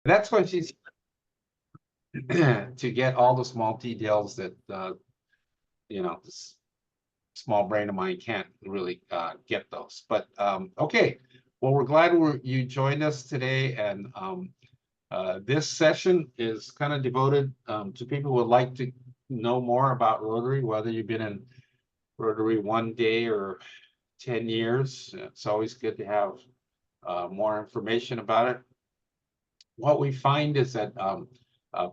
That's why she's to get all the small details that this small brain of mine can't really get those. But okay, well, we're glad you joined us today, and this session is kind of devoted to people who would like to know more about Rotary, whether you've been in Rotary 1 day or 10 years. It's always good to have more information about it. What we find is that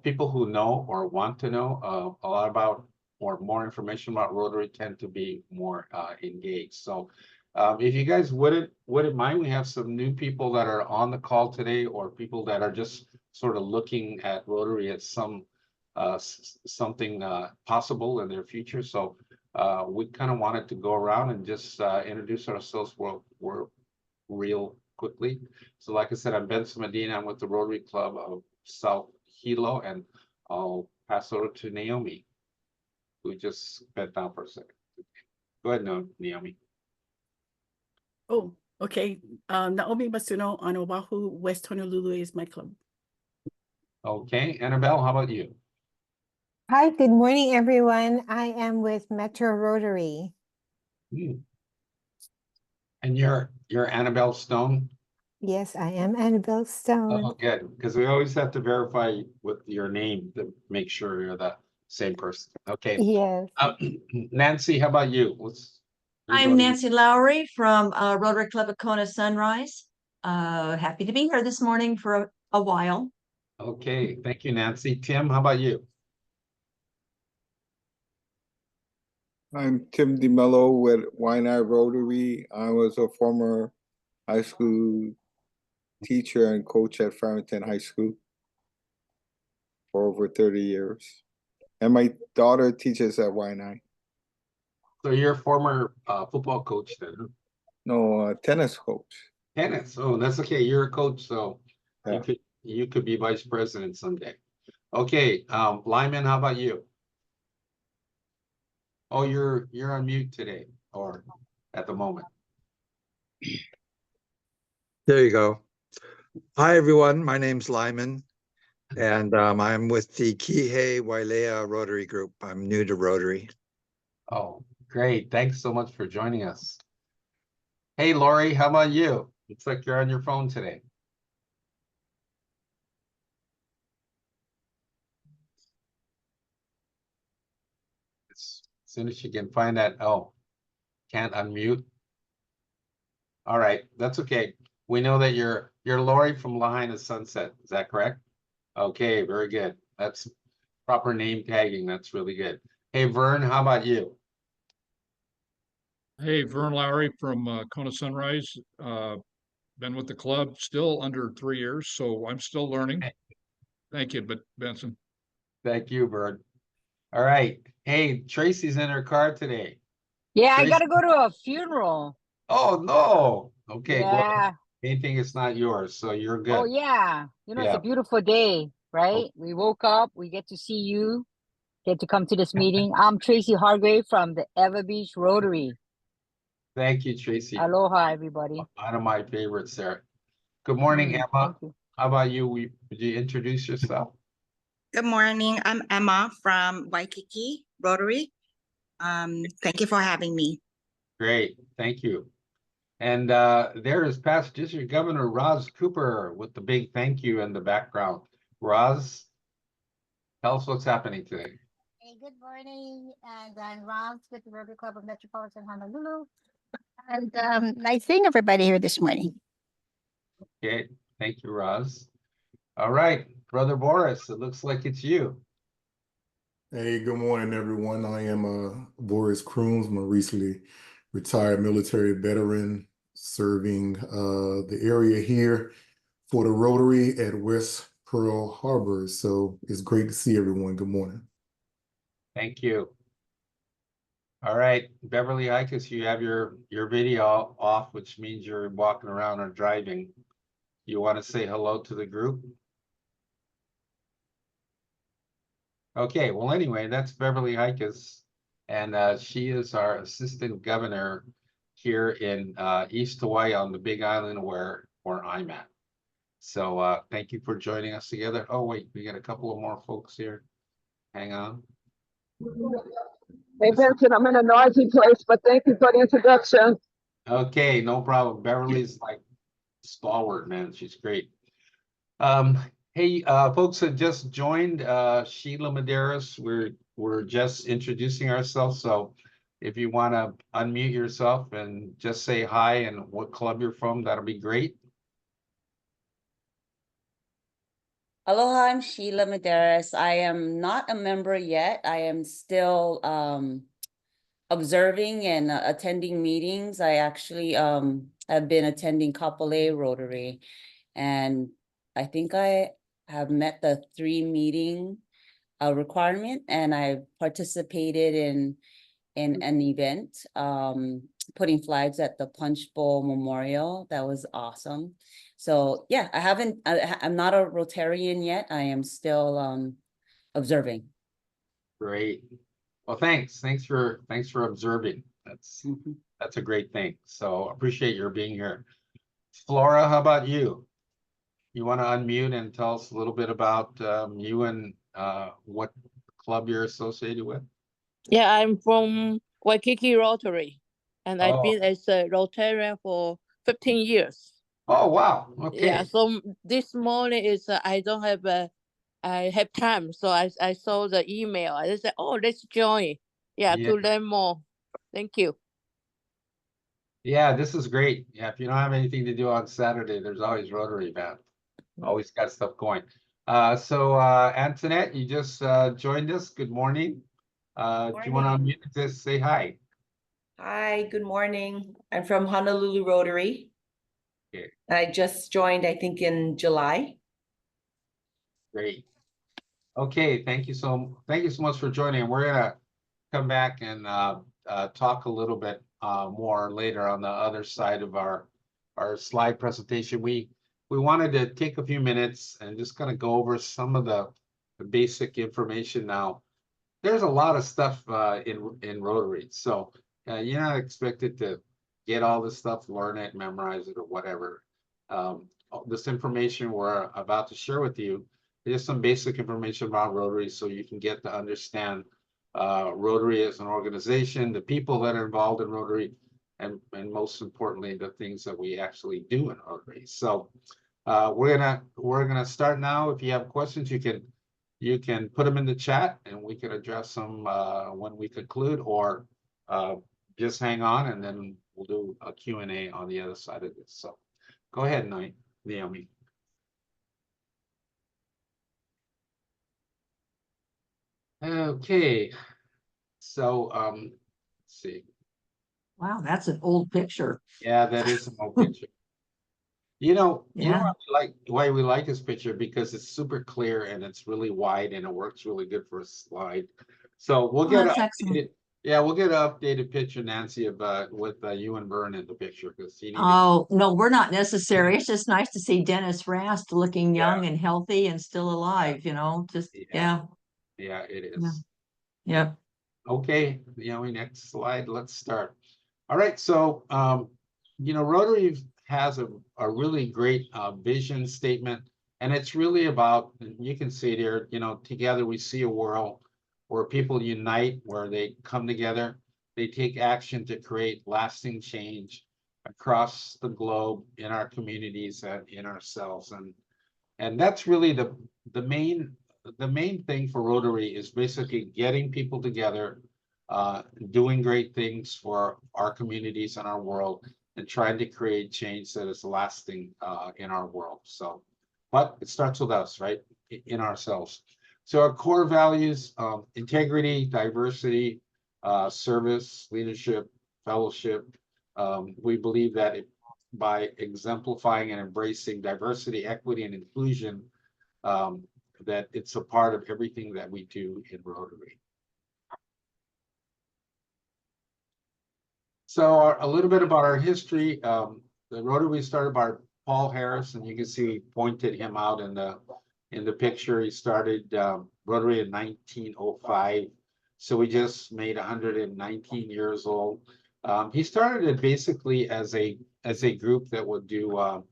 people who know or want to know a lot about or more information about Rotary tend to be more engaged. So if you guys wouldn't mind, we have some new people that are on the call today, or people that are just sort of looking at Rotary as something possible in their future. So we kind of wanted to go around and just introduce ourselves real quickly. So like I said, I'm Benson Medina. I'm with the Rotary Club of South Hilo, and I'll pass over to Naomi, who just bent down for a second. Go ahead, Naomi. Oh, okay. Naomi Masuno on Oahu, West Honolulu is my club. Okay, Annabelle, how about you? Hi, good morning, everyone. I am with Metro Rotary. And you're Annabelle Stone? Yes, I am Annabelle Stone. Oh, good, because we always have to verify with your name to make sure you're the same person. Okay. Yes. Nancy, how about you? I'm Nancy Lowry from Rotary Club of Kona Sunrise. Happy to be here this morning for a while. Okay, thank you, Nancy. Tim, how about you? I'm Tim DeMello with Waianae Rotary. I was a former high school teacher and coach at Farmington High School for over 30 years. And my daughter teaches at Waianae. So you're a former football coach then, huh? No, tennis coach. Tennis. Oh, that's okay. You're a coach, so Yeah. you could be vice president someday. Okay, Lyman, how about you? Oh, you're on mute today, or at the moment. There you go. Hi, everyone. My name's Lyman, and I'm with the Kihei Wailea Rotary Group. I'm new to Rotary. Oh, great. Thanks so much for joining us. Hey, Lori, how about you? Looks like you're on your phone today. As soon as you can find that, oh, can't unmute. All right, that's okay. We know that you're Lori from Lahaina Sunset. Is that correct? Okay, very good. That's proper name tagging. That's really good. Hey, Vern, how about you? Hey, Vern Lowry from Kona Sunrise. Been with the club still under 3 years, so I'm still learning. Thank you, Benson. Thank you, Vern. All right. Hey, Tracy's in her car today. Yeah, Tracy. I gotta go to a funeral. Oh, no. Okay, Yeah. well, anything is not yours, so you're good. Oh yeah. It's Yeah. a beautiful day, right? We woke up, we get to see you, get to come to this meeting. I'm Tracy Hargrave from the Ever Beach Rotary. Thank you, Tracy. Aloha, everybody. One of my favorites there. Good morning, Emma. How about you? Would you introduce yourself? Good morning. I'm Emma from Waikiki Rotary. Thank you for having me. Great, thank you. And there is past District Governor Roz Cooper with the big thank you in the background. Roz, tell us what's happening today. Hey, good morning. And I'm Roz with the Rotary Club of Metropolitan Honolulu. And nice seeing everybody here this morning. Okay, thank you, Roz. All right, Brother Boris, it looks like it's you. Hey, good morning, everyone. I am Boris Kroons. I'm a recently retired military veteran serving the area here for the Rotary at West Pearl Harbor. So it's great to see everyone. Good morning. Thank you. All right, Beverly Ikas, you have your video off, which means you're walking around or driving. You want to say hello to the group? Okay, well, anyway, that's Beverly Ikas, and she is our assistant governor here in East Hawaii on the Big Island where I'm at. So thank you for joining us together. Oh, wait, we got a couple of more folks here. Hang on. Hey, Vincent, I'm in a noisy place, but thank you for the introduction. Okay, no problem. Beverly's like stalwart, man. She's great. Hey, folks that just joined, Sheila Medeiros, we're just introducing ourselves. So if you want to unmute yourself and just say hi and what club you're from, that'll be great. Aloha, I'm Sheila Medeiros. I am not a member yet. I am still observing and attending meetings. I actually have been attending Kapolei Rotary, and I think I have met the 3 meeting requirement, and I participated in an event putting flags at the Punch Bowl Memorial. That was awesome. So yeah, I'm not a Rotarian yet. I am still observing. Great. Well, thanks. Thanks for observing. That's a great thing. So appreciate your being here. Flora, how about you? You want to unmute and tell us a little bit about you and what club you're associated with? Yeah, I'm from Waikiki Rotary, and I've been as a Rotarian for 15 years. Oh, wow. Okay. Yeah, so this morning is I don't have I have time, so I saw the email. I said, oh, let's join. Yeah, to learn more. Thank you. Yeah, this is great. Yeah, if you don't have anything to do on Saturday, there's always Rotary, man. Always got stuff going. So Antoinette, you just joined us. Good morning. Do you want to unmute and just say hi? Hi, good morning. I'm from Honolulu Rotary. Okay. I just joined, I think, in July. Great. Okay, thank you so much for joining. We're gonna come back and talk a little bit more later on the other side of our slide presentation. We wanted to take a few minutes and just kind of go over some of the basic information now. There's a lot of stuff in Rotary, so you're not expected to get all this stuff, learn it, memorize it, or whatever. This information we're about to share with you is some basic information about Rotary, so you can get to understand Rotary as an organization, the people that are involved in Rotary, and most importantly, the things that we actually do in Rotary. So we're gonna start now. If you have questions, you can put them in the chat and we can address them when we conclude, or just hang on and then we'll do a Q&A on the other side of this. So go ahead, Naomi. Okay, so let's see. Wow, that's an old picture. Yeah, that is an old picture. You know Yeah. why we like this picture, because it's super clear and it's really wide and it works really good for a slide. So we'll get that's an excellent. updated, yeah, we'll get an updated picture, Nancy, with you and Vern in the picture, because he needed. Oh, no, we're not necessary. It's just nice to see Dennis Rast looking young and healthy and still alive, you know, just, yeah. Yeah, it is. Yep. Okay, Naomi, next slide, let's start. All right, so, Rotary has a really great vision statement, and it's really about, you can see it here, together we see a world where people unite, where they come together, they take action to create lasting change across the globe, in our communities and in ourselves. And that's really the main thing for Rotary, is basically getting people together, doing great things for our communities and our world, and trying to create change that is lasting in our world. So, but it starts with us, right? In ourselves. So our core values: integrity, diversity, service, leadership, fellowship. We believe that by exemplifying and embracing diversity, equity, and inclusion, that it's a part of everything that we do in Rotary. So a little bit about our history. The Rotary started by Paul Harris, and you can see we pointed him out in the picture. He started Rotary in 1905, so we just made 119 years old. He started it basically as a group that would do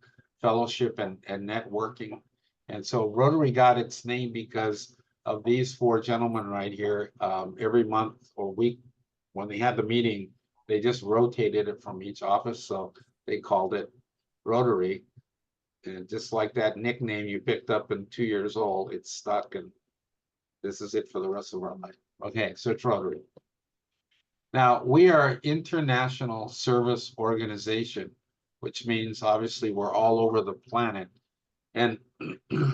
fellowship and networking. And so Rotary got its name because of these four gentlemen right here. Every month or week, when they had the meeting, they just rotated it from each office, so they called it Rotary. And just like that nickname you picked up in 2 years old, it's stuck, and this is it for the rest of our life. Okay, so it's Rotary. Now, we are an international service organization, which means obviously we're all over the planet. And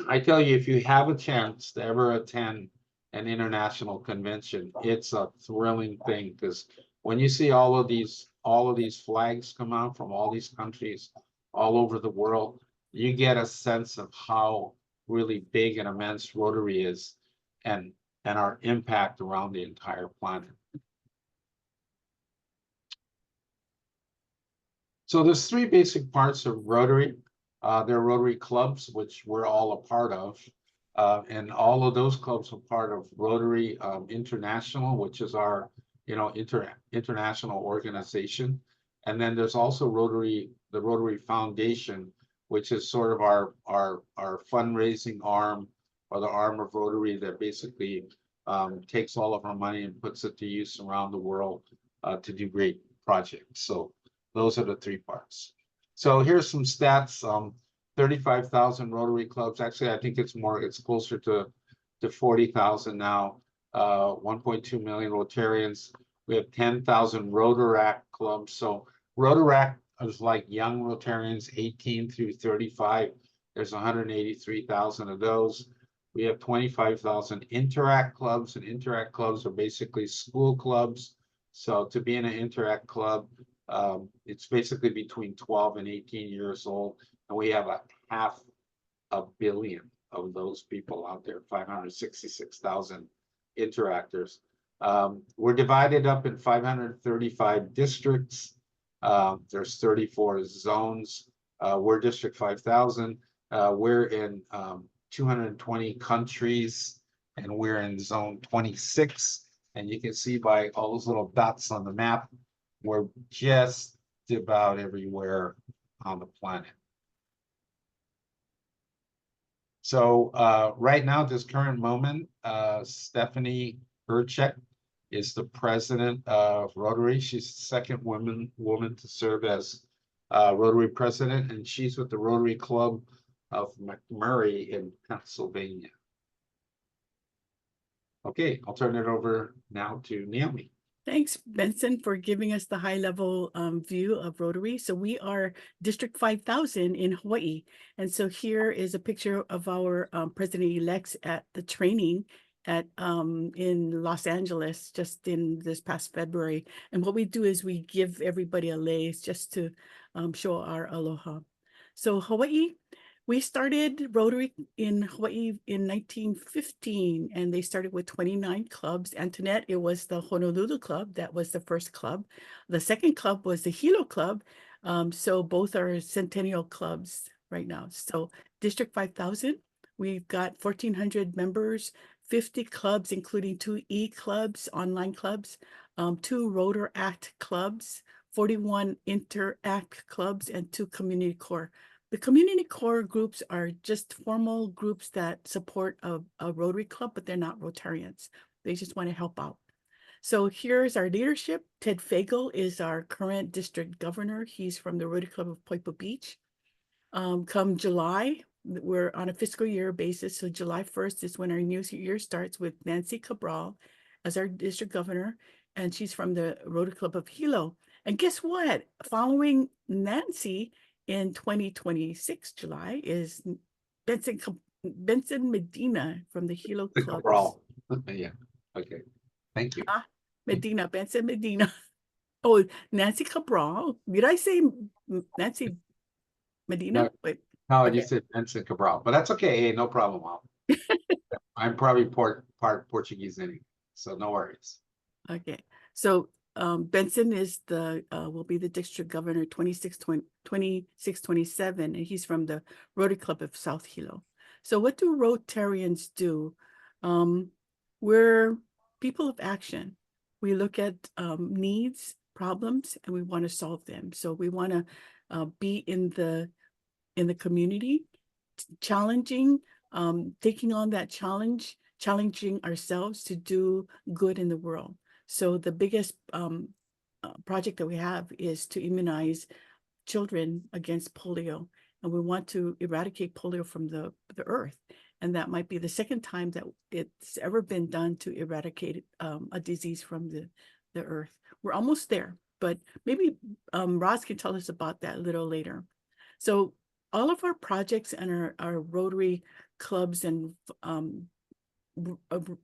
I tell you, if you have a chance to ever attend an international convention, it's a thrilling thing, because when you see all of these flags come out from all these countries all over the world, you get a sense of how really big and immense Rotary is, and our impact around the entire planet. So there's three basic parts of Rotary. There are Rotary clubs, which we're all a part of. And all of those clubs are part of Rotary International, which is our, international organization. And then there's also the Rotary Foundation, which is sort of our fundraising arm, or the arm of Rotary that basically takes all of our money and puts it to use around the world to do great projects. So those are the three parts. So here's some stats. 35,000 Rotary clubs. Actually, I think it's closer to 40,000 now. 1.2 million Rotarians. We have 10,000 Rotary Oct clubs. So Rotary Oct is like young Rotarians, 18 through 35. There's 183,000 of those. We have 25,000 Interact clubs, and Interact clubs are basically school clubs. So to be in an Interact club, it's basically between 12 and 18 years old. And we have 500 million of those people out there, 566,000 interactors. We're divided up in 535 districts. There's 34 zones. We're District 5000. We're in 220 countries, and we're in zone 26. And you can see by all those little dots on the map, we're just about everywhere on the planet. So right now, at this current moment, Stephanie Urchek is the president of Rotary. She's the second woman to serve as Rotary president, and she's with the Rotary Club of McMurray in Pennsylvania. Okay, I'll turn it over now to Naomi. Thanks, Benson, for giving us the high-level view of Rotary. So we are District 5000 in Hawaii. And so here is a picture of our president-elects at the training in Los Angeles, just in this past February. And what we do is we give everybody a lace just to show our aloha. So Hawaii, we started Rotary in Hawaii in 1915, and they started with 29 clubs. Antoinette, it was the Honolulu Club. That was the first club. The second club was the Hilo Club. So both are centennial clubs right now. So District 5000, we've got 1,400 members, 50 clubs, including 2 e-clubs, online clubs, 2 Rotary Act clubs, 41 Interact clubs, and 2 community core. The community core groups are just formal groups that support a Rotary club, but they're not Rotarians. They just want to help out. So here's our leadership. Ted Fagel is our current district governor. He's from the Rotary Club of Poipo Beach. Come July, we're on a fiscal year basis. So July 1st is when our new year starts, with Nancy Cabral as our district governor. And she's from the Rotary Club of Hilo. And guess what? Following Nancy, in 2026, July, is Benson Medina from the Hilo Club. Yeah, okay. Thank you. Medina, Benson Medina. Oh, Nancy Cabral. Did I say Nancy Medina? No, Wait. no, Okay. you said Benson Cabral, but that's okay. Hey, no problem. I'm probably part Portuguese anyway, so no worries. Okay, so Benson is will be the district governor 26-27, and he's from the Rotary Club of South Hilo. So what do Rotarians do? We're people of action. We look at needs, problems, and we want to solve them. So we want to be in the in the community, challenging, taking on that challenge, challenging ourselves to do good in the world. So the biggest project that we have is to immunize children against polio. And we want to eradicate polio from the earth. And that might be the second time that it's ever been done to eradicate a disease from the earth. We're almost there, but maybe Roz can tell us about that a little later. So all of our projects and our Rotary clubs and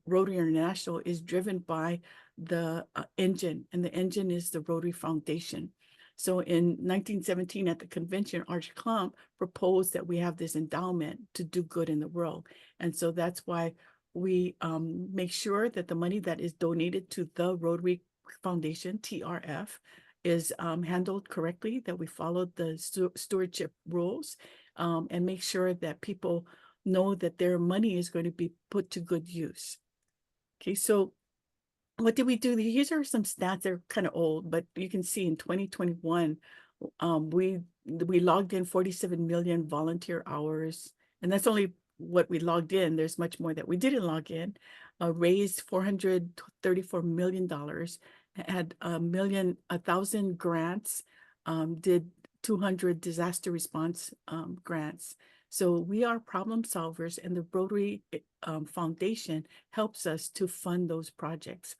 Rotary International is driven by the engine, and the engine is the Rotary Foundation. So in 1917 at the convention, Archie Klump proposed that we have this endowment to do good in the world. And so that's why we make sure that the money that is donated to the Rotary Foundation, TRF, is handled correctly, that we follow the stewardship rules, and make sure that people know that their money is going to be put to good use. Okay, so what did we do? These are some stats. They're kind of old, but you can see in 2021, we logged in 47 million volunteer hours, and that's only what we logged in. There's much more that we didn't log in. Raised $434 million, had 1,000 grants, did 200 disaster response grants. So we are problem solvers, and the Rotary Foundation helps us to fund those projects.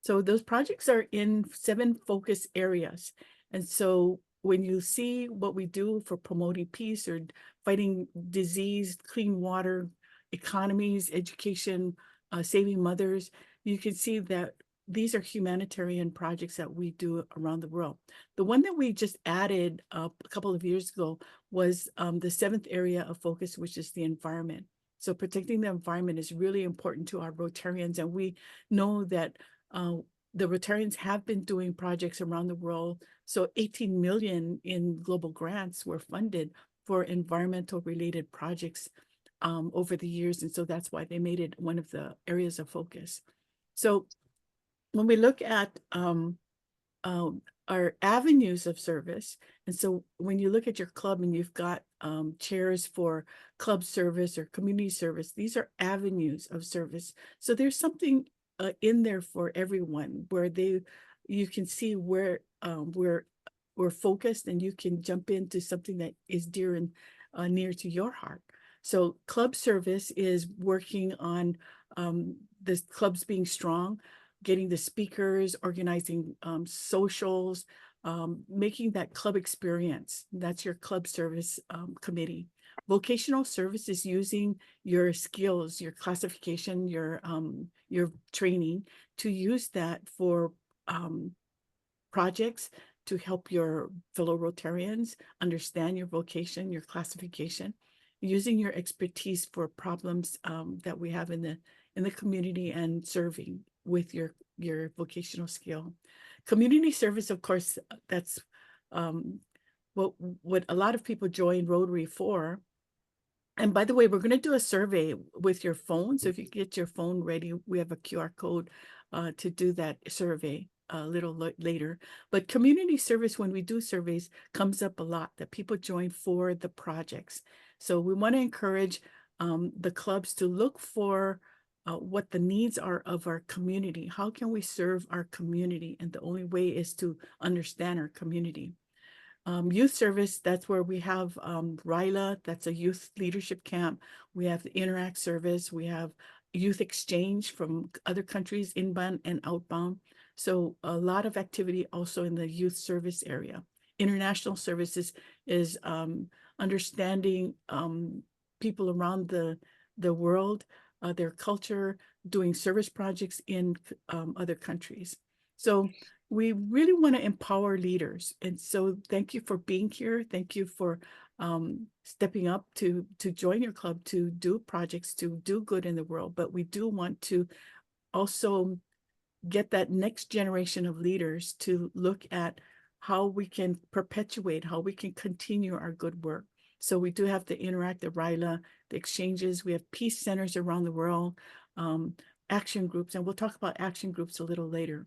So those projects are in 7 focus areas. And so when you see what we do for promoting peace or fighting disease, clean water, economies, education, saving mothers, you can see that these are humanitarian projects that we do around the world. The one that we just added a couple of years ago was the 7th area of focus, which is the environment. So protecting the environment is really important to our Rotarians, and we know that the Rotarians have been doing projects around the world. So 18 million in global grants were funded for environmental related projects over the years. And so that's why they made it one of the areas of focus. So when we look at our avenues of service, and so when you look at your club and you've got chairs for club service or community service, these are avenues of service. So there's something in there for everyone where you can see where we're focused, and you can jump into something that is dear and near to your heart. So club service is working on the clubs being strong, getting the speakers, organizing socials, making that club experience. That's your club service committee. Vocational service is using your skills, your classification, your training, to use that for projects to help your fellow Rotarians understand your vocation, your classification, using your expertise for problems that we have in the community, and serving with your vocational skill. Community service, of course, that's what a lot of people join Rotary for. And by the way, we're going to do a survey with your phone. So if you get your phone ready, we have a QR code to do that survey a little later. But community service, when we do surveys, comes up a lot, that people join for the projects. So we want to encourage the clubs to look for what the needs are of our community. How can we serve our community? And the only way is to understand our community. Youth service, that's where we have RILA, that's a youth leadership camp. We have the Interact service. We have youth exchange from other countries, inbound and outbound. So a lot of activity also in the youth service area. International services is understanding people around the world, their culture, doing service projects in other countries. So we really want to empower leaders. And so thank you for being here. Thank you for stepping up to join your club, to do projects, to do good in the world. But we do want to also get that next generation of leaders to look at how we can perpetuate, how we can continue our good work. So we do have the Interact, the RILA, the exchanges. We have peace centers around the world, action groups, and we'll talk about action groups a little later.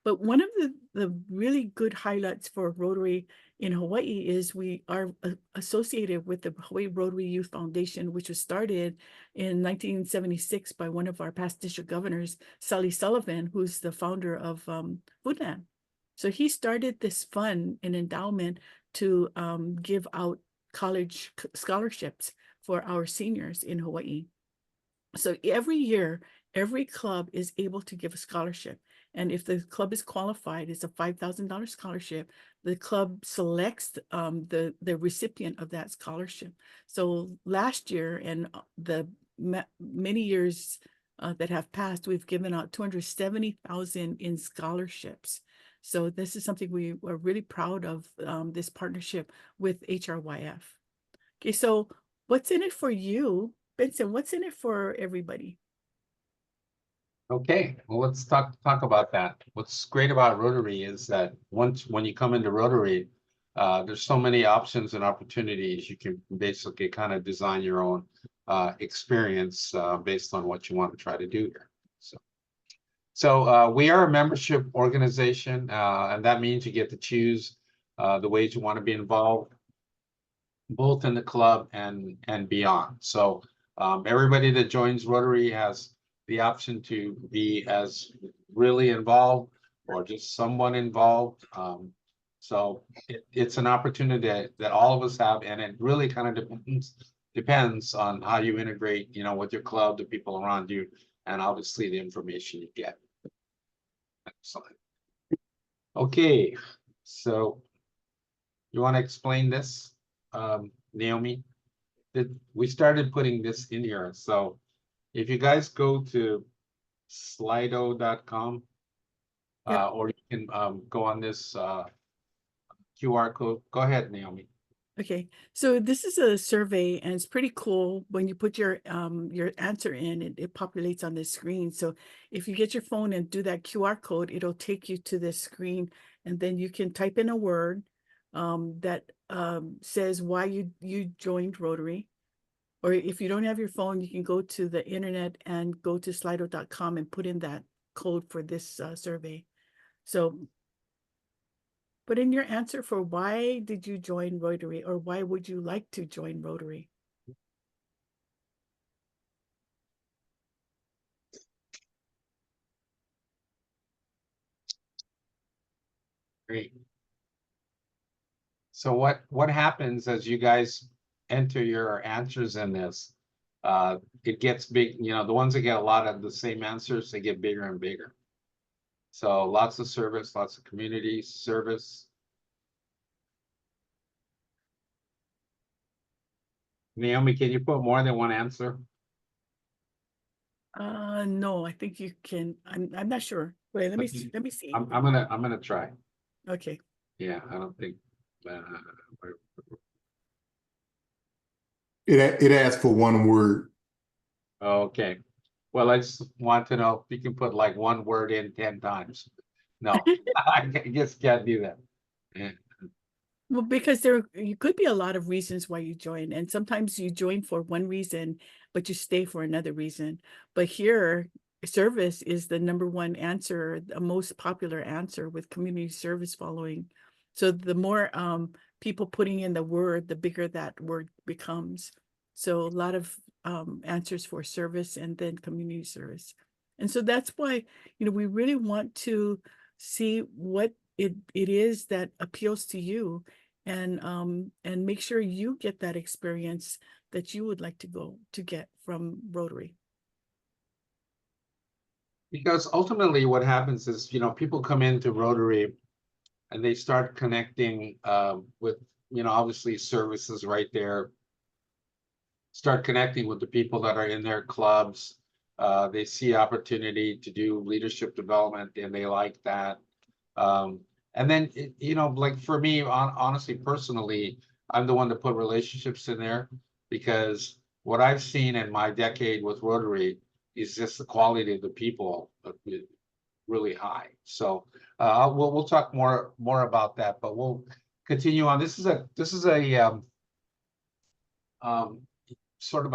But one of the really good highlights for Rotary in Hawaii is we are associated with the Hawaii Rotary Youth Foundation, which was started in 1976 by one of our past district governors, Sally Sullivan, who's the founder of Foodland. So he started this fund, an endowment, to give out college scholarships for our seniors in Hawaii. So every year, every club is able to give a scholarship. And if the club is qualified, it's a $5,000 scholarship. The club selects the recipient of that scholarship. So last year and the many years that have passed, we've given out 270,000 in scholarships. So this is something we are really proud of, this partnership with HRYF. Okay, so what's in it for you? Benson, what's in it for everybody? Okay, well, let's talk about that. What's great about Rotary is that when you come into Rotary, there's so many options and opportunities. You can basically kind of design your own experience based on what you want to try to do here. So we are a membership organization, and that means you get to choose the ways you want to be involved, both in the club and beyond. So everybody that joins Rotary has the option to be as really involved or just somewhat involved. So it's an opportunity that all of us have, and it really kind of depends on how you integrate, with your club, the people around you, and obviously the information you get. Excellent. Okay, so you want to explain this, Naomi? We started putting this in here, so if you guys go to slido.com, or you can go on this QR code. Go ahead, Naomi. Okay, so this is a survey and it's pretty cool. When you put your answer in, it populates on the screen. So if you get your phone and do that QR code, it'll take you to this screen, and then you can type in a word that says why you joined Rotary. Or if you don't have your phone, you can go to the internet and go to slido.com and put in that code for this survey. So put in your answer for why did you join Rotary, or why would you like to join Rotary? Great. So what happens as you guys enter your answers in this? It gets big, the ones that get a lot of the same answers, they get bigger and bigger. So lots of service, lots of community service. Naomi, can you put more than one answer? No, I think you can. I'm not sure. Wait, let me see. I'm gonna try. Okay. Yeah, I don't think. It asks for one word. Okay. Well, I just want to know if you can put like one word in 10 times. No, I guess can't do that. Yeah. Well, because you could be a lot of reasons why you join, and sometimes you join for one reason, but you stay for another reason. But here, service is the #1 answer, the most popular answer, with community service following. So the more people putting in the word, the bigger that word becomes. So a lot of answers for service and then community service. And so that's why, we really want to see what it is that appeals to you, and make sure you get that experience that you would like to get from Rotary. Because ultimately what happens is, people come into Rotary and they start connecting with, obviously services right there. Start connecting with the people that are in their clubs. They see opportunity to do leadership development and they like that. And then, like for me, honestly, personally, I'm the one to put relationships in there, because what I've seen in my decade with Rotary is just the quality of the people really high. So we'll talk more about that, but we'll continue on. This is a sort of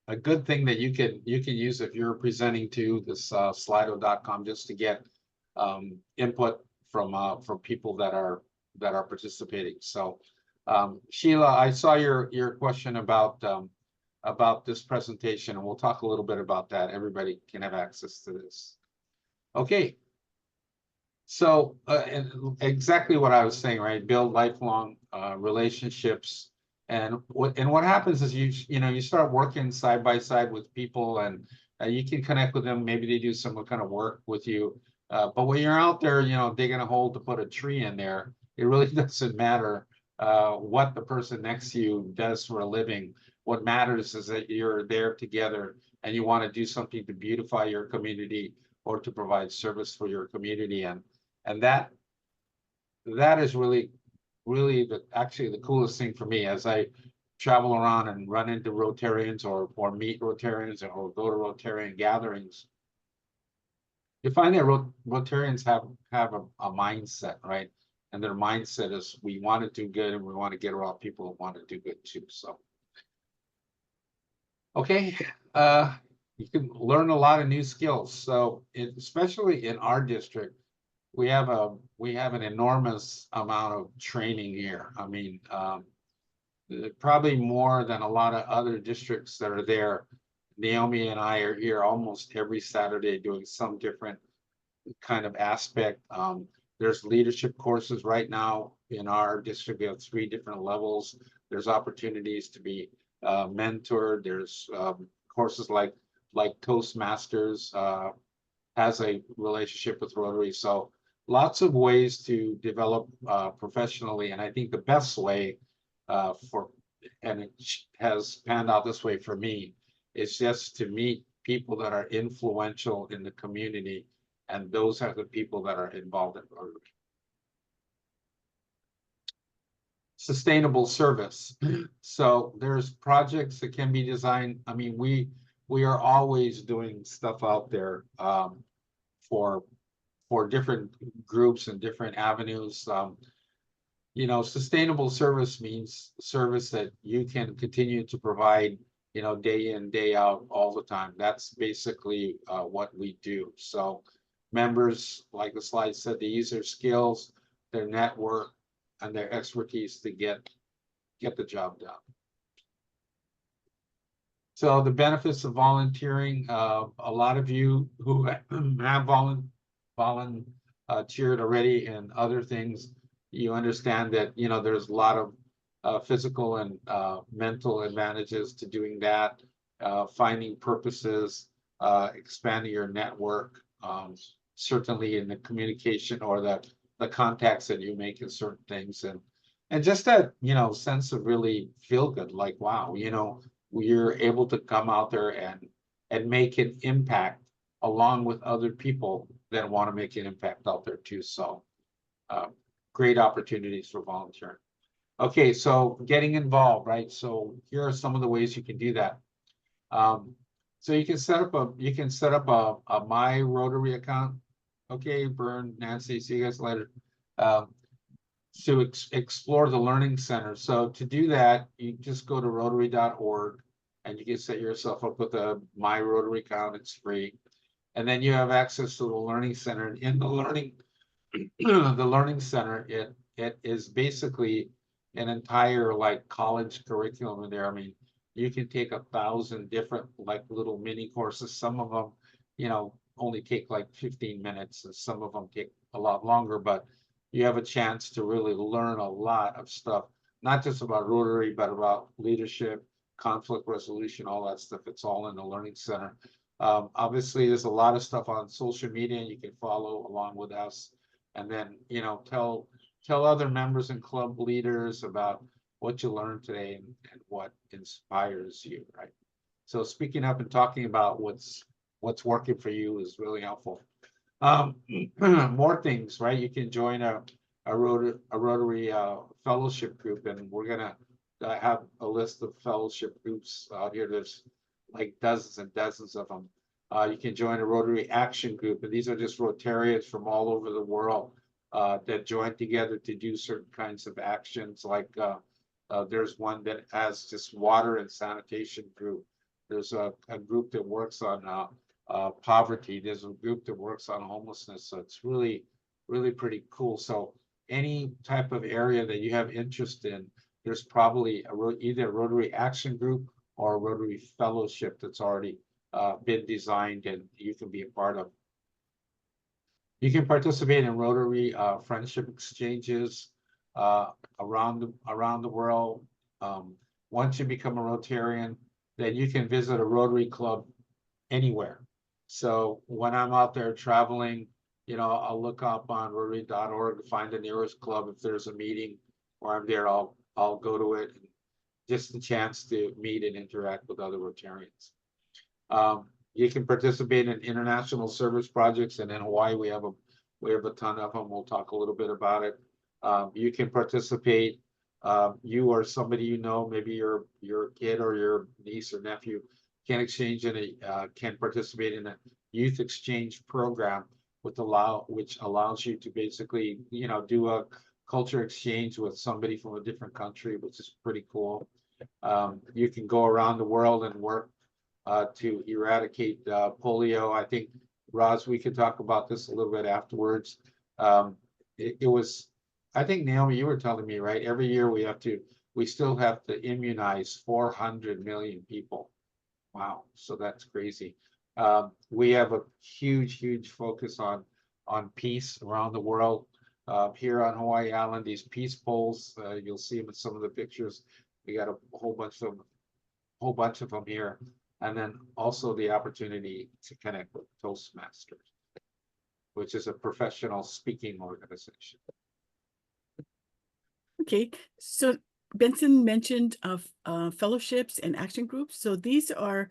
a good thing that you can use if you're presenting to this slido.com, just to get input from people that are participating. So Sheila, I saw your question about this presentation, and we'll talk a little bit about that. Everybody can have access to this. Okay. So and exactly what I was saying, right? Build lifelong relationships. And what happens is you start working side by side with people, and you can connect with them. Maybe they do some kind of work with you. But when you're out there, digging a hole to put a tree in there, it really doesn't matter what the person next to you does for a living. What matters is that you're there together and you want to do something to beautify your community or to provide service for your community. And that is really actually the coolest thing for me as I travel around and run into Rotarians or meet Rotarians or go to Rotarian gatherings. You find that Rotarians have a mindset, right? And their mindset is we want to do good and we want to get around people who want to do good too. So, okay, you can learn a lot of new skills. So, especially in our district, we have an enormous amount of training here. I mean, probably more than a lot of other districts that are there. Naomi and I are here almost every Saturday doing some different kind of aspect. There's leadership courses right now in our district. We have 3 different levels. There's opportunities to be mentored. There's courses like Toastmasters has a relationship with Rotary. So lots of ways to develop professionally. And I think the best way and it has panned out this way for me, is just to meet people that are influential in the community. And those are the people that are involved in Rotary. Sustainable service. So there's projects that can be designed. I mean, we are always doing stuff out there for different groups and different avenues. Sustainable service means service that you can continue to provide, day in, day out, all the time. That's basically what we do. So members, like the slide said, they use their skills, their network, and their expertise to get the job done. So the benefits of volunteering, a lot of you who have volunteered already in other things, you understand that, there's a lot of physical and mental advantages to doing that, finding purposes, expanding your network, certainly in the communication or the contacts that you make in certain things, and just that, sense of really feel good, like, wow, we're able to come out there and make an impact along with other people that want to make an impact out there too. So great opportunities for volunteering. Okay, so getting involved, right? So here are some of the ways you can do that. So you can set up a My Rotary account. Okay, Bern, Nancy, see you guys later. To explore the Learning Center. So to do that, you just go to Rotary.org and you can set yourself up with a My Rotary account. It's free. And then you have access to the Learning Center. In the Learning Center, it is basically an entire college curriculum in there. I mean, you can take 1,000 different little mini courses. Some of them, only take 15 minutes, and some of them take a lot longer, but you have a chance to really learn a lot of stuff, not just about Rotary, but about leadership, conflict resolution, all that stuff. It's all in the Learning Center. Obviously, there's a lot of stuff on social media you can follow along with us. And then, tell other members and club leaders about what you learned today and what inspires you, right? So speaking up and talking about what's working for you is really helpful. More things, right? You can join a Rotary fellowship group, and we're gonna have a list of fellowship groups out here. There's dozens and dozens of them. You can join a Rotary Action Group, and these are just Rotarians from all over the world that join together to do certain kinds of actions. There's one that has just water and sanitation group. There's a group that works on poverty. There's a group that works on homelessness, so it's really, really pretty cool. So any type of area that you have interest in, there's probably either a Rotary Action Group or a Rotary Fellowship that's already been designed and you can be a part of. You can participate in Rotary friendship exchanges around the world. Once you become a Rotarian, then you can visit a Rotary club anywhere. So when I'm out there traveling, you know, I'll look up on Rotary.org to find the nearest club. If there's a meeting or I'm there, I'll go to it. Just a chance to meet and interact with other Rotarians. You can participate in international service projects, and in Hawaii we have a ton of them. We'll talk a little bit about it. You can participate. You or somebody you know, maybe your kid or your niece or nephew, can participate in a youth exchange program which allows you to basically, you know, do a culture exchange with somebody from a different country, which is pretty cool. You can go around the world and work to eradicate polio. I think, Roz, we could talk about this a little bit afterwards. It was, I think, Naomi, you were telling me, right? Every year we still have to immunize 400 million people. Wow, so that's crazy. We have a huge focus on peace around the world. Here on Hawaii Island, these peace poles, you'll see them in some of the pictures. We got a whole bunch of them here, and then also the opportunity to connect with Toastmasters, which is a professional speaking organization. Okay, so Benson mentioned fellowships and action groups. So these are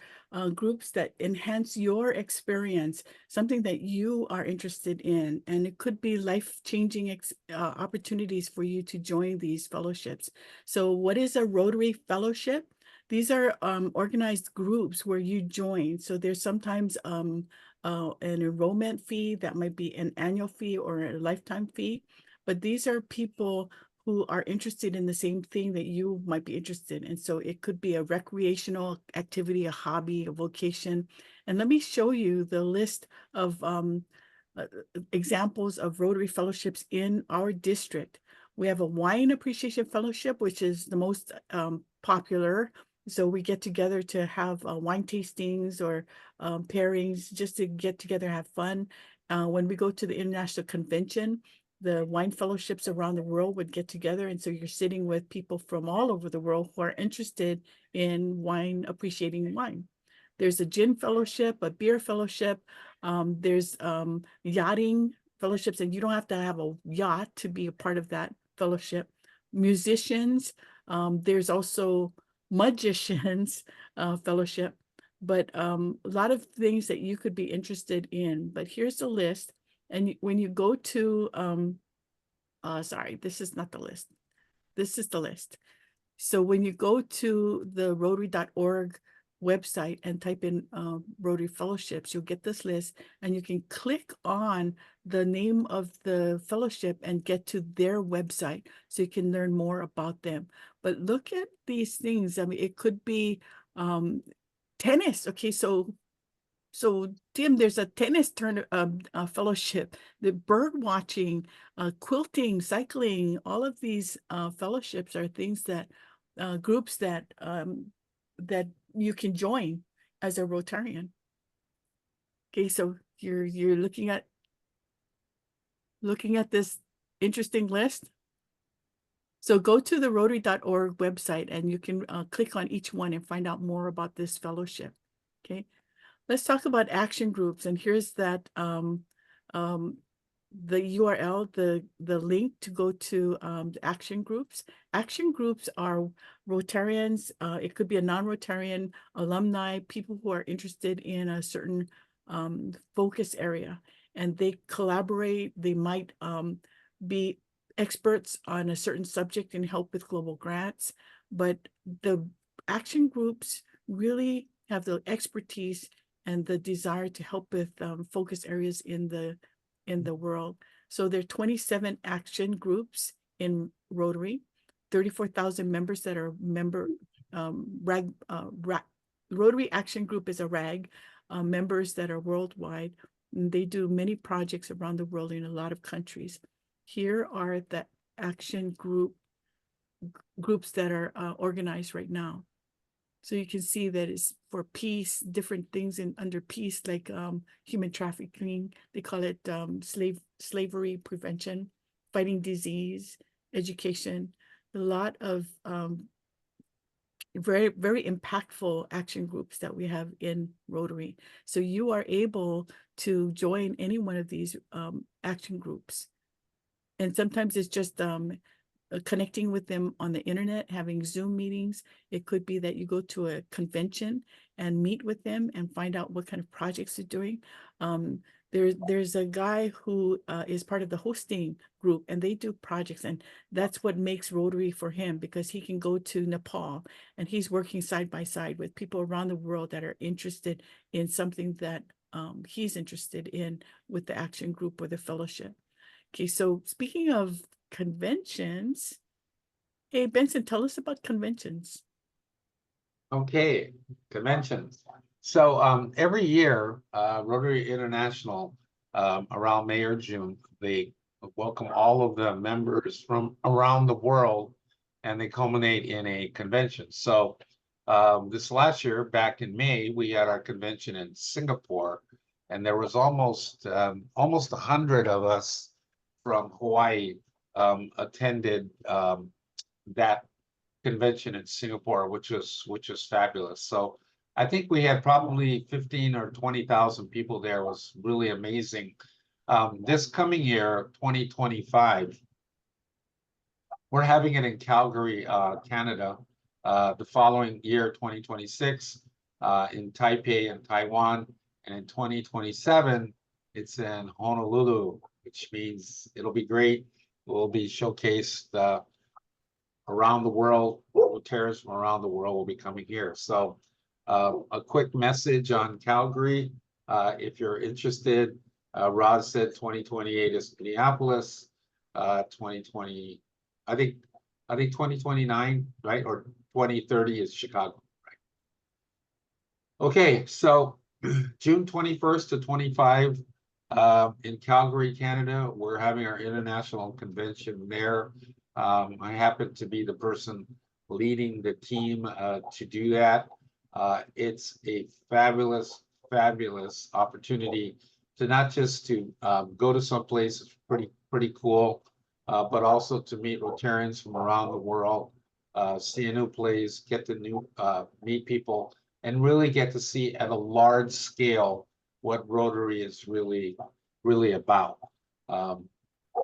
groups that enhance your experience, something that you are interested in, and it could be life-changing opportunities for you to join these fellowships. So what is a Rotary Fellowship? These are organized groups where you join. So there's sometimes an enrollment fee that might be an annual fee or a lifetime fee, but these are people who are interested in the same thing that you might be interested in. So it could be a recreational activity, a hobby, a vocation. And let me show you the list of examples of Rotary Fellowships in our district. We have a Wine Appreciation Fellowship, which is the most popular. So we get together to have wine tastings or pairings, just to get together, have fun. When we go to the International Convention, the wine fellowships around the world would get together. And so you're sitting with people from all over the world who are interested in wine, appreciating wine. There's a gin fellowship, a beer fellowship. There's yachting fellowships, and you don't have to have a yacht to be a part of that fellowship. Musicians, there's also magicians fellowship, but a lot of things that you could be interested in. But here's the list. And when you go to, sorry, this is not the list. This is the list. So when you go to the Rotary.org website and type in Rotary Fellowships, you'll get this list, and you can click on the name of the fellowship and get to their website so you can learn more about them. But look at these things. I mean, it could be tennis. Okay, so Tim, there's a tennis fellowship, the bird watching, quilting, cycling, all of these fellowships are things that groups that that you can join as a Rotarian. Okay, so you're looking at this interesting list. So go to the Rotary.org website and you can click on each one and find out more about this fellowship. Okay. Let's talk about action groups, and here's that the URL, the link to go to the action groups. Action groups are Rotarians. It could be a non-Rotarian, alumni, people who are interested in a certain focus area, and they collaborate. They might be experts on a certain subject and help with global grants, but the action groups really have the expertise and the desire to help with focus areas in the world. So there are 27 action groups in Rotary, 34,000 members that are member, Rotary Action Group is a RAG. members that are worldwide. And they do many projects around the world in a lot of countries. Here are the action groups that are organized right now. So you can see that it's for peace, different things under peace, like human trafficking. They call it slavery prevention, fighting disease, education. A lot of very, very impactful action groups that we have in Rotary. So you are able to join any one of these action groups. And sometimes it's just connecting with them on the internet, having Zoom meetings. It could be that you go to a convention and meet with them and find out what kind of projects they're doing. There's a guy who is part of the hosting group, and they do projects, and that's what makes Rotary for him, because he can go to Nepal and he's working side by side with people around the world that are interested in something that he's interested in with the action group or the fellowship. Okay, so speaking of conventions, hey Benson, tell us about conventions. Okay, conventions. So every year, Rotary International, around May or June, they welcome all of the members from around the world, and they culminate in a convention. So this last year, back in May, we had our convention in Singapore, and there was almost 100 of us from Hawaii attended that convention in Singapore, which was fabulous. So I think we had probably 15 or 20,000 people there. It was really amazing. This coming year, 2025, we're having it in Calgary, Canada. The following year, 2026, in Taipei and Taiwan, and in 2027, it's in Honolulu, which means it'll be great. We'll be showcased around the world. Rotarians from around the world will be coming here. So a quick message on Calgary. If you're interested, Rod said 2028 is Minneapolis, 2020, I think 2029, right? Or 2030 is Chicago, right? Okay, so June 21st to 25 in Calgary, Canada, we're having our international convention there. I happen to be the person leading the team to do that. It's a fabulous opportunity to not just to go to some place pretty cool, but also to meet Rotarians from around the world, see a new place, get to meet people, and really get to see at a large scale what Rotary is really about.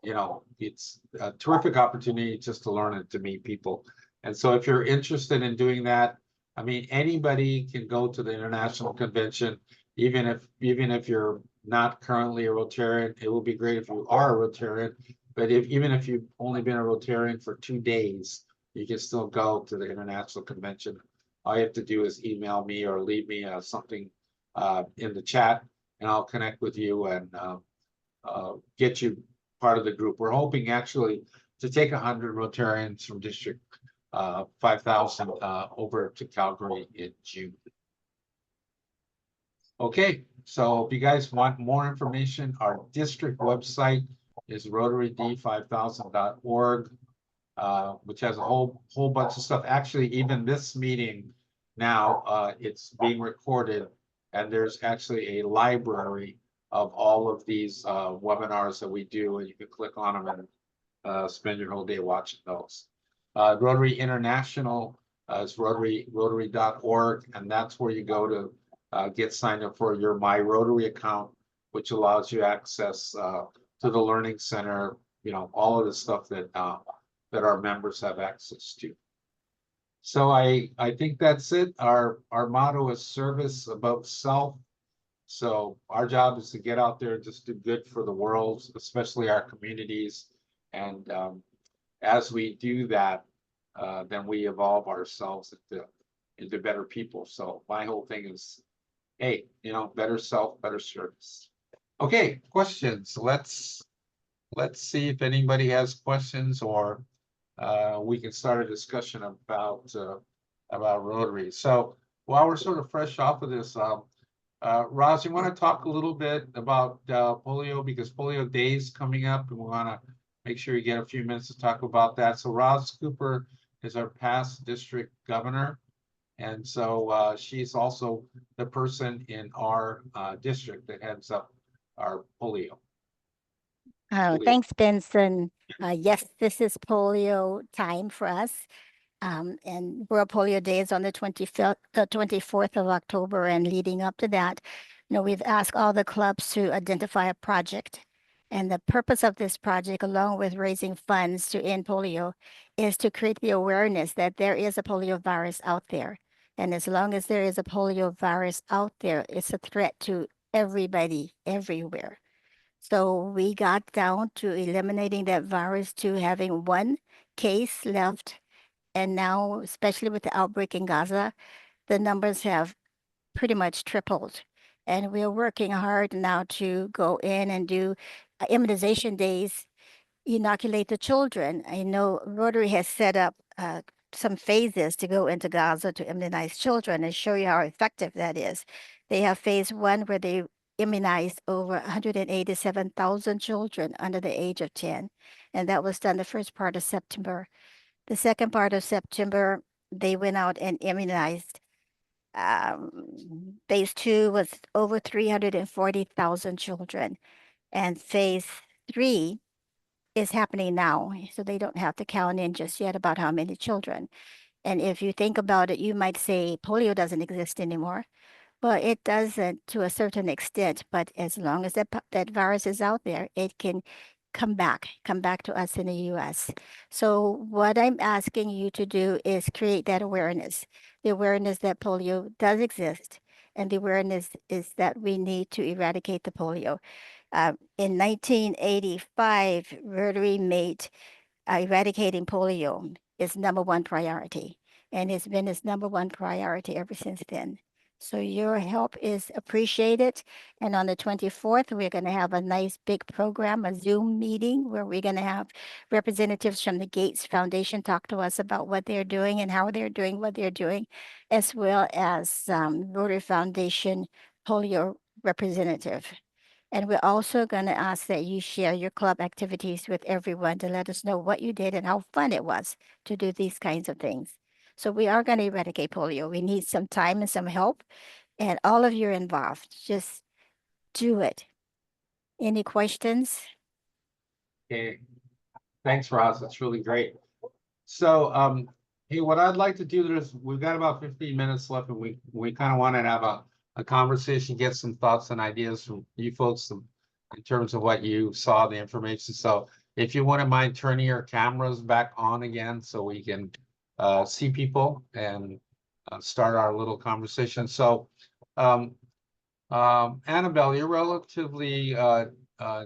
You know, it's a terrific opportunity just to learn and to meet people. And so if you're interested in doing that, I mean, anybody can go to the international convention, even if you're not currently a Rotarian. It would be great if you are a Rotarian, but even if you've only been a Rotarian for 2 days, you can still go to the international convention. All you have to do is email me or leave me something in the chat, and I'll connect with you and get you part of the group. We're hoping actually to take 100 Rotarians from District 5000 over to Calgary in June. Okay, so if you guys want more information, our district website is rotaryd5000.org, which has a whole bunch of stuff. Actually, even this meeting now, it's being recorded, and there's actually a library of all of these webinars that we do, and you can click on them and spend your whole day watching those. Rotary International is rotary.org, and that's where you go to get signed up for your My Rotary account, which allows you access to the Learning Center, you know, all of the stuff that our members have access to. So I think that's it. Our motto is service above self. So our job is to get out there and just do good for the world, especially our communities. And as we do that, then we evolve ourselves into better people. So my whole thing is, hey, you know, better self, better service. Okay, questions. Let's see if anybody has questions, or we can start a discussion about Rotary. So while we're sort of fresh off of this, Roz, you want to talk a little bit about polio, because Polio Day is coming up, and we want to make sure you get a few minutes to talk about that. So Roz Cooper is our past district governor, and so she's also the person in our district that heads up our polio. Thanks, Benson. Yes, this is polio time for us. And World Polio Day is on the 25th, 24th of October, and leading up to that, we've asked all the clubs to identify a project. And the purpose of this project, along with raising funds to end polio, is to create the awareness that there is a polio virus out there. And as long as there is a polio virus out there, it's a threat to everybody, everywhere. So we got down to eliminating that virus to having one case left. And now, especially with the outbreak in Gaza, the numbers have pretty much tripled. And we're working hard now to go in and do immunization days, inoculate the children. I know Rotary has set up some phases to go into Gaza to immunize children and show you how effective that is. They have phase 1 where they immunized over 187,000 children under the age of 10. And that was done the first part of September. The second part of September, they went out and immunized. Phase 2 was over 340,000 children. And phase 3 is happening now. So they don't have to count in just yet about how many children. And if you think about it, you might say polio doesn't exist anymore. Well, it doesn't to a certain extent, but as long as that virus is out there, it can come back to us in the US. So what I'm asking you to do is create that awareness, the awareness that polio does exist, and the awareness is that we need to eradicate the polio. In 1985, Rotary made eradicating polio its #1 priority, and it's been its #1 priority ever since then. So your help is appreciated. And on the 24th, we're going to have a nice big program, a Zoom meeting, where we're going to have representatives from the Gates Foundation talk to us about what they're doing and how they're doing what they're doing, as well as Rotary Foundation polio representative. And we're also going to ask that you share your club activities with everyone to let us know what you did and how fun it was to do these kinds of things. So we are going to eradicate polio. We need some time and some help, and all of you are involved. Just do it. Any questions? Okay, thanks, Roz. That's really great. So, hey, what I'd like to do is we've got about 15 minutes left, and we kind of want to have a conversation, get some thoughts and ideas from you folks in terms of what you saw, the information. So if you wouldn't mind turning your cameras back on again so we can see people and start our little conversation. So Annabelle, you're relatively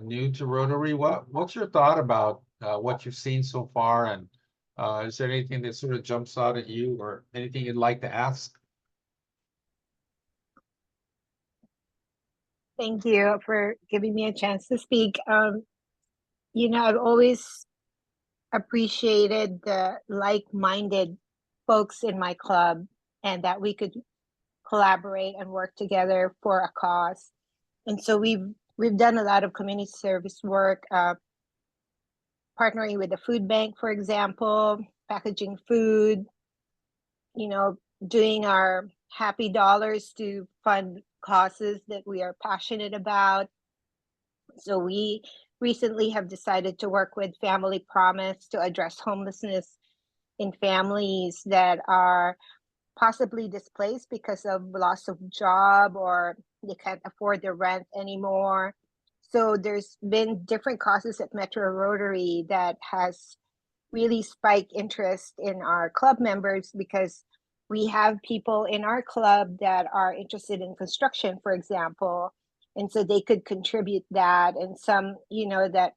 new to Rotary. What's your thought about what you've seen so far, and is there anything that sort of jumps out at you or anything you'd like to ask? Thank you for giving me a chance to speak. I've always appreciated the like-minded folks in my club, and that we could collaborate and work together for a cause. And so we've done a lot of community service work, partnering with the food bank, for example, packaging food, doing our happy dollars to fund causes that we are passionate about. So we recently have decided to work with Family Promise to address homelessness in families that are possibly displaced because of loss of job, or they can't afford the rent anymore. So there's been different causes at Metro Rotary that has really spiked interest in our club members, because we have people in our club that are interested in construction, for example, and so they could contribute that. And some, that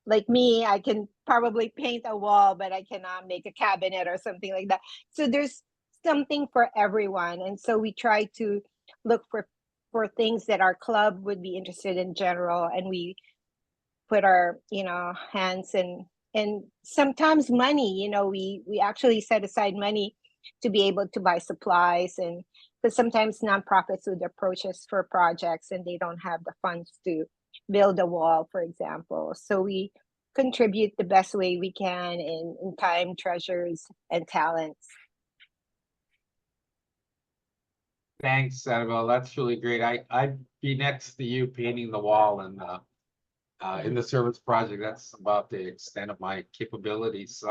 like me, I can probably paint a wall, but I cannot make a cabinet or something like that. So there's something for everyone. And so we try to look for things that our club would be interested in general, and we put our hands and sometimes money. We actually set aside money to be able to buy supplies and because sometimes nonprofits would approach us for projects and they don't have the funds to build a wall, for example. So we contribute the best way we can in time, treasures, and talents. Thanks, Annabelle. That's really great. I'd be next to you painting the wall and in the service project. That's about the extent of my capabilities.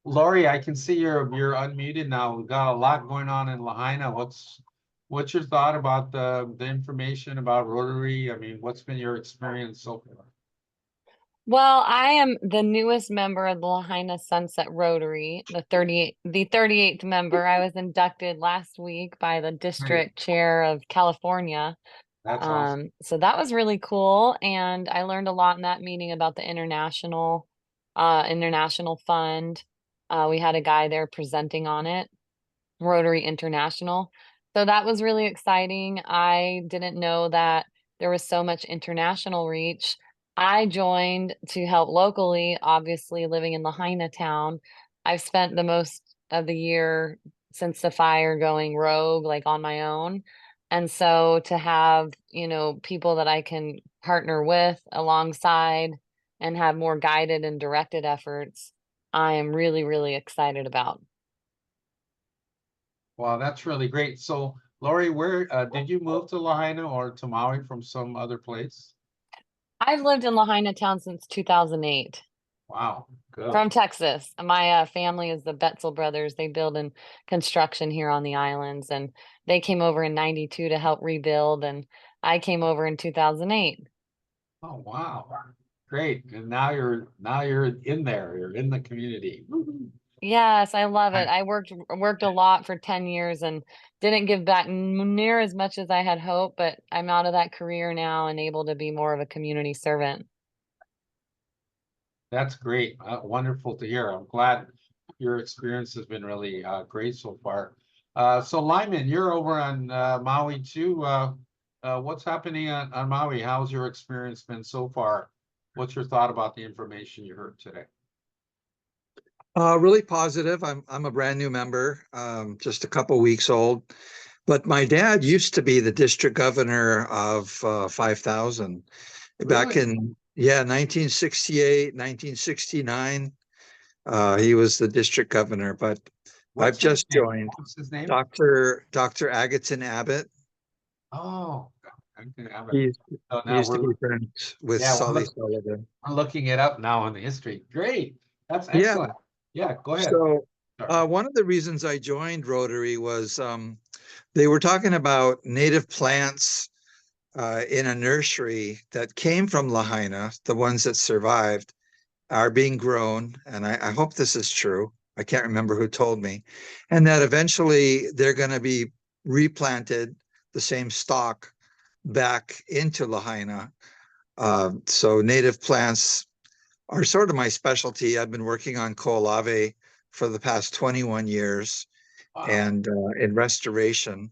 Lori, I can see you're unmuted now. We've got a lot going on in Lahaina. What's your thought about the information about Rotary? I mean, what's been your experience so far? Well, I am the newest member of the Lahaina Sunset Rotary, the 38th member. I was inducted last week by the district chair of California. That's awesome. So that was really cool. And I learned a lot in that meeting about the international fund. We had a guy there presenting on it, Rotary International. So that was really exciting. I didn't know that there was so much international reach. I joined to help locally, obviously living in Lahaina town. I've spent the most of the year since the fire going rogue, like on my own. And so to have, people that I can partner with alongside and have more guided and directed efforts, I am really, really excited about. Wow, that's really great. So, Lori, where did you move to Lahaina or to Maui from some other place? I've lived in Lahaina town since 2008. Wow, good. From Texas. My family is the Betzel brothers. They build in construction here on the islands, and they came over in 92 to help rebuild, and I came over in 2008. Oh, wow. Great. And now you're in there. You're in the community. Yes, I love it. I worked a lot for 10 years and didn't give back near as much as I had hoped, but I'm out of that career now and able to be more of a community servant. That's great. Wonderful to hear. I'm glad your experience has been really great so far. So Lyman, you're over on Maui too. What's happening on Maui? How's your experience been so far? What's your thought about the information you heard today? Really positive. I'm a brand new member, just a couple weeks old. But my dad used to be the district governor of 5,000 back in 1968, 1969. He was the district governor, but I've just joined. What's his name? Dr. Agaton Abbott. Oh, He so now used to be friends with Sully Sullivan. We're looking it up now in the history. Great. That's excellent. Yeah, go ahead. So one of the reasons I joined Rotary was they were talking about native plants in a nursery that came from Lahaina, the ones that survived, are being grown. And I hope this is true. I can't remember who told me. And that eventually they're going to be replanted, the same stock, back into Lahaina. So native plants are sort of my specialty. I've been working on koalave for the past 21 years and in restoration.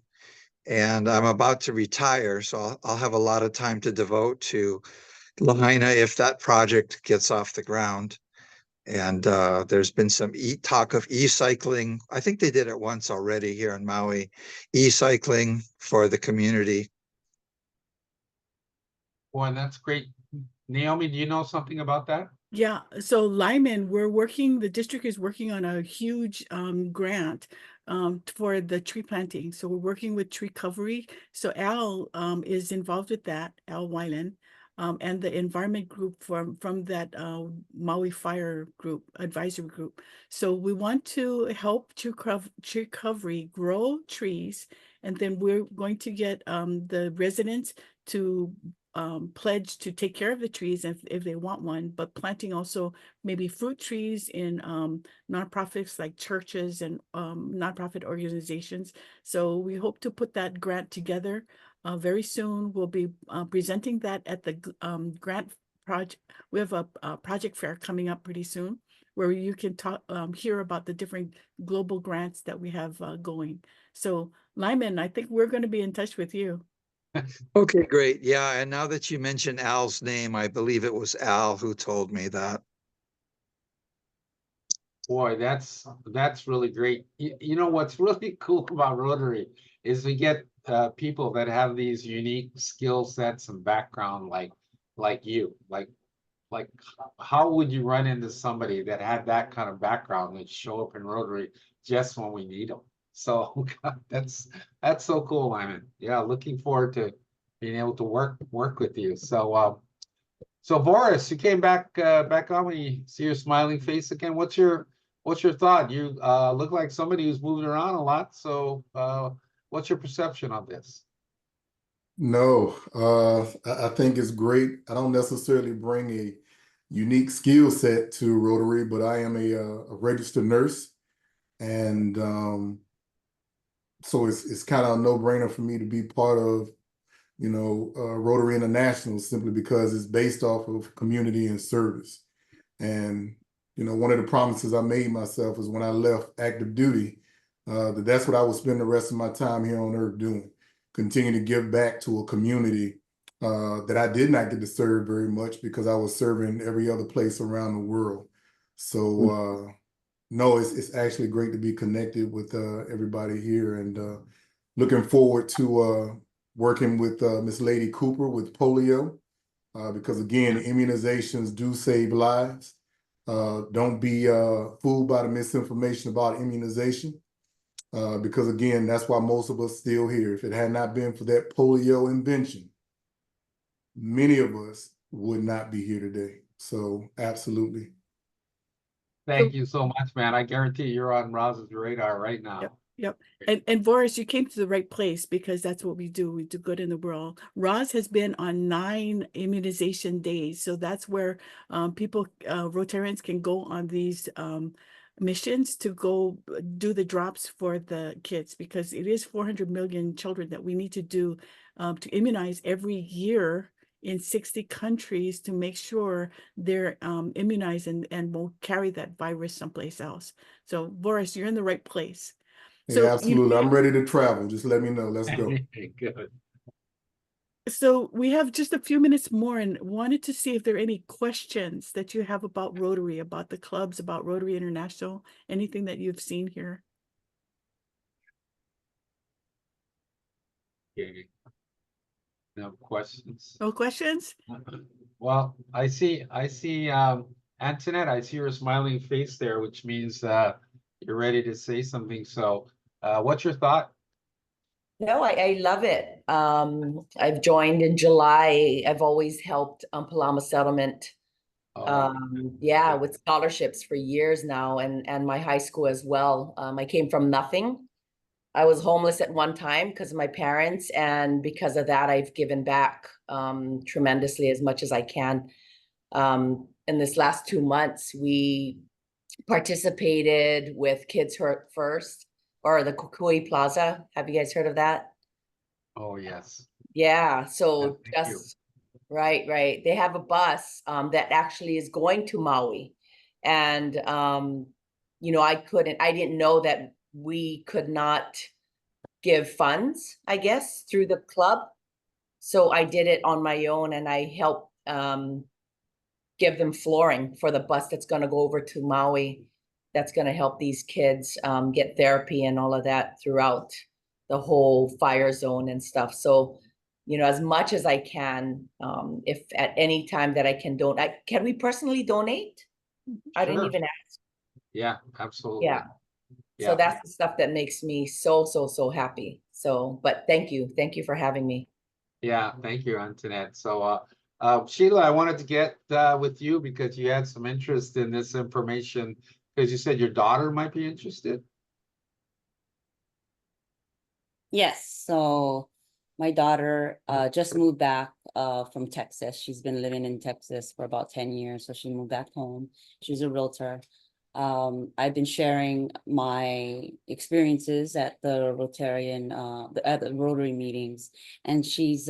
And I'm about to retire, so I'll have a lot of time to devote to Lahaina if that project gets off the ground. And there's been some talk of e-cycling. I think they did it once already here in Maui, e-cycling for the community. Boy, that's great. Naomi, do you know something about that? Yeah, so Lyman, the district is working on a huge grant for the tree planting. So we're working with tree covery. So Al is involved with that, Al Weiland, and the environment group from that Maui Fire Group, advisory group. So we want to help tree covery grow trees, and then we're going to get the residents to pledge to take care of the trees if they want one, but planting also maybe fruit trees in nonprofits like churches and nonprofit organizations. So we hope to put that grant together very soon. We'll be presenting that at the grant project. We have a project fair coming up pretty soon where you can hear about the different global grants that we have going. So Lyman, I think we're going to be in touch with you. Okay, great. Yeah, and now that you mentioned Al's name, I believe it was Al who told me that. Boy, that's really great. You know, what's really cool about Rotary is we get people that have these unique skill sets and background like you. Like how would you run into somebody that had that kind of background that show up in Rotary just when we need them? So God, that's so cool, Lyman. Yeah, looking forward to being able to work with you. So Boris, you came back on when you see your smiling face again. What's your thought? You look like somebody who's moving around a lot. So what's your perception of this? No, I think it's great. I don't necessarily bring a unique skill set to Rotary, but I am a registered nurse, and so it's kind of a no-brainer for me to be part of, Rotary International, simply because it's based off of community and service. And one of the promises I made myself is when I left active duty, that's what I would spend the rest of my time here on Earth doing. Continue to give back to a community that I did not get to serve very much because I was serving every other place around the world. So no, it's actually great to be connected with everybody here, and looking forward to working with Miss Lady Cooper with polio, because again, immunizations do save lives. Don't be fooled by the misinformation about immunization. Because again, that's why most of us still here. If it had not been for that polio invention, many of us would not be here today. So absolutely. Thank you so much, man. I guarantee you're on Roz's radar right now. Yep. And Boris, you came to the right place because that's what we do. We do good in the world. Roz has been on 9 immunization days. So that's where people, Rotarians can go on these missions to go do the drops for the kids, because it is 400 million children that we need to do to immunize every year in 60 countries to make sure they're immunized and won't carry that virus someplace else. So Boris, you're in the right place. So, Yeah, absolutely. I'm ready to travel. Just let me know. Let's go. Good. So we have just a few minutes more and wanted to see if there are any questions that you have about Rotary, about the clubs, about Rotary International, anything that you've seen here. Okay. No questions. No questions? Well, I see Antoinette, I see your smiling face there, which means you're ready to say something. So what's your thought? No, I love it. I've joined in July. I've always helped Palama Settlement. Yeah, with scholarships for years now, and my high school as well. I came from nothing. I was homeless at one time because of my parents, and because of that, I've given back tremendously as much as I can. In this last 2 months, we participated with Kids Hurt First, or the Kukui Plaza. Have you guys heard of that? Oh, yes. Yeah, so Yeah, thank you. right. They have a bus that actually is going to Maui. And I didn't know that we could not give funds, I guess, through the club. So I did it on my own, and I helped give them flooring for the bus that's going to go over to Maui. That's going to help these kids get therapy and all of that throughout the whole fire zone and stuff. So, as much as I can, if at any time that I can donate, can we personally donate? I didn't Sure. even ask. Yeah, absolutely. Yeah. So that's the stuff that makes me so happy. So, but thank you for having me. Yeah, thank you, Antoinette. So Sheila, I wanted to get with you because you had some interest in this information, because you said your daughter might be interested. Yes, so my daughter just moved back from Texas. She's been living in Texas for about 10 years, so she moved back home. She's a realtor. I've been sharing my experiences at the at the Rotary meetings, and she's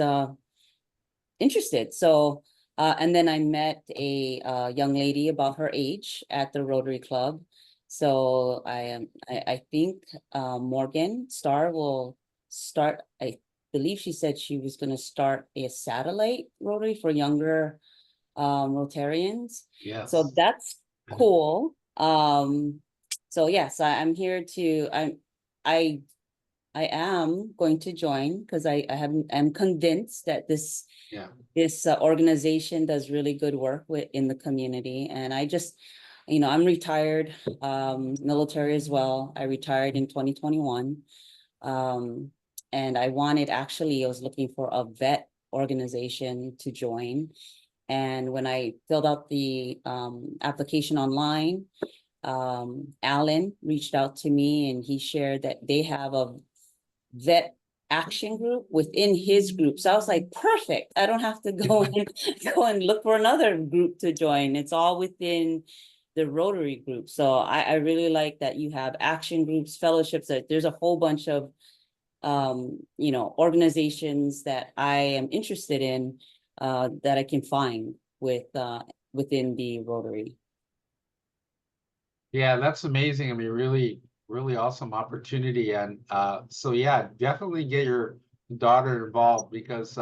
interested. So and then I met a young lady about her age at the Rotary Club. So I think Morgan Starr will start. I believe she said she was going to start a satellite Rotary for younger Rotarians. Yes. So that's cool. So yes, I'm here to, I am going to join because I'm convinced that this organization does really good work in the community. And I just, I'm retired, military as well. I retired in 2021. And I was looking for a vet organization to join. And when I filled out the application online, Alan reached out to me and he shared that they have a vet action group within his group. So I was like, perfect. I don't have to go and look for another group to join. It's all within the Rotary group. So I really like that you have action groups, fellowships, that there's a whole bunch of organizations that I am interested in that I can find within the Rotary. Yeah, that's amazing. I mean, really, really awesome opportunity. And so yeah, definitely get your daughter involved because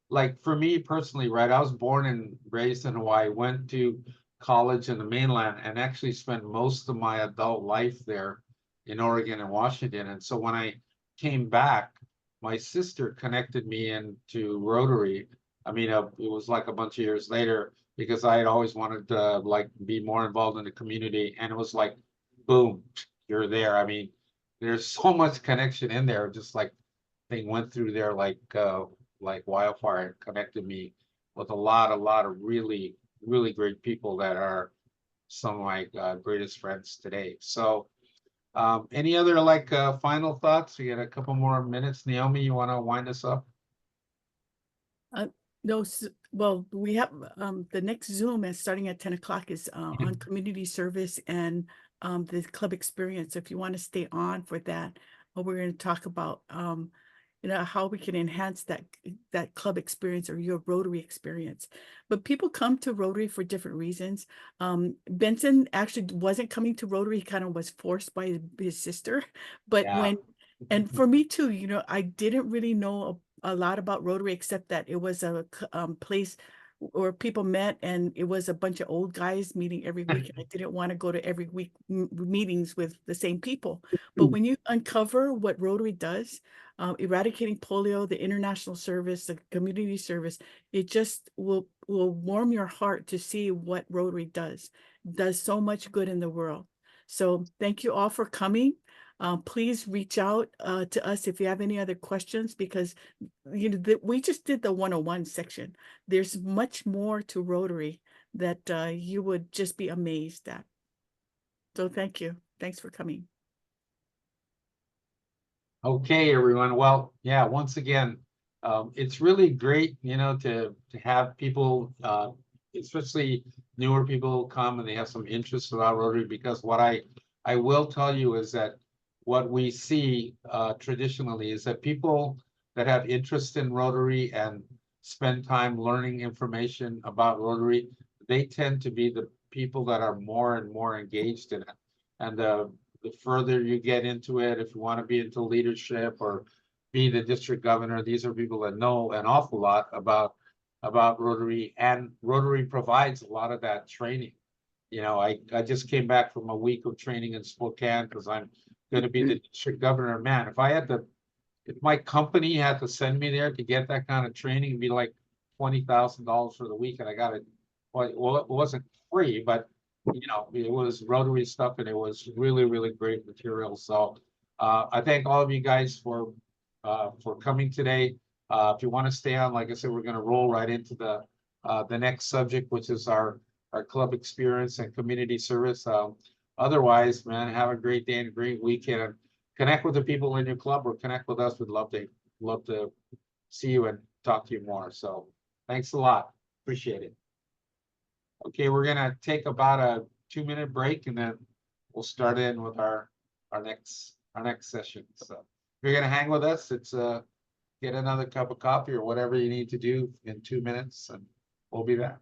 like for me personally, right, I was born and raised in Hawaii, went to college in the mainland and actually spent most of my adult life there in Oregon and Washington. And so when I came back, my sister connected me into Rotary. I mean, it was like a bunch of years later because I had always wanted to like be more involved in the community. And it was like, boom, you're there. I mean, there's so much connection in there. Just like thing went through there like wildfire and connected me with a lot of really, really great people that are some of my greatest friends today. So any other like final thoughts? We got a couple more minutes. Naomi, you want to wind us up? No, well, we have the next Zoom is starting at 10 o'clock is on community service and the club experience. If you want to stay on for that, we're going to talk about how we can enhance that club experience or your Rotary experience. But people come to Rotary for different reasons. Benson actually wasn't coming to Rotary; he kind of was forced by his sister. But and for me too, I didn't really know a lot about Rotary except that it was a place where people met and it was a bunch of old guys meeting every week. And I didn't want to go to every week meetings with the same people. But when you uncover what Rotary does, eradicating polio, the international service, the community service, it just will warm your heart to see what Rotary does so much good in the world. So thank you all for coming. Please reach out to us if you have any other questions because we just did the 101 section. There's much more to Rotary that you would just be amazed at. So thank you. Thanks for coming. Okay, everyone. Well, yeah, once again, it's really great, to have people, especially newer people come and they have some interest about Rotary because what I will tell you is that what we see traditionally is that people that have interest in Rotary and spend time learning information about Rotary, they tend to be the people that are more and more engaged in it. And the further you get into it, if you want to be into leadership or be the district governor, these are people that know an awful lot about Rotary, and Rotary provides a lot of that training. I just came back from a week of training in Spokane because I'm going to be the district governor. Man, if my company had to send me there to get that kind of training, it'd be like $20,000 for the week, and I got it. Well, it wasn't free, but it was Rotary stuff, and it was really, really great material. So I thank all of you guys for coming today. If you want to stay on, like I said, we're going to roll right into the next subject, which is our club experience and community service. Otherwise, man, have a great day and a great weekend. And connect with the people in your club or connect with us. We'd love to see you and talk to you more. So thanks a lot. Appreciate it. Okay, we're gonna take about a 2-minute break and then we'll start in with our next session. So if you're gonna hang with us, it's get another cup of coffee or whatever you need to do in 2 minutes, and we'll be back.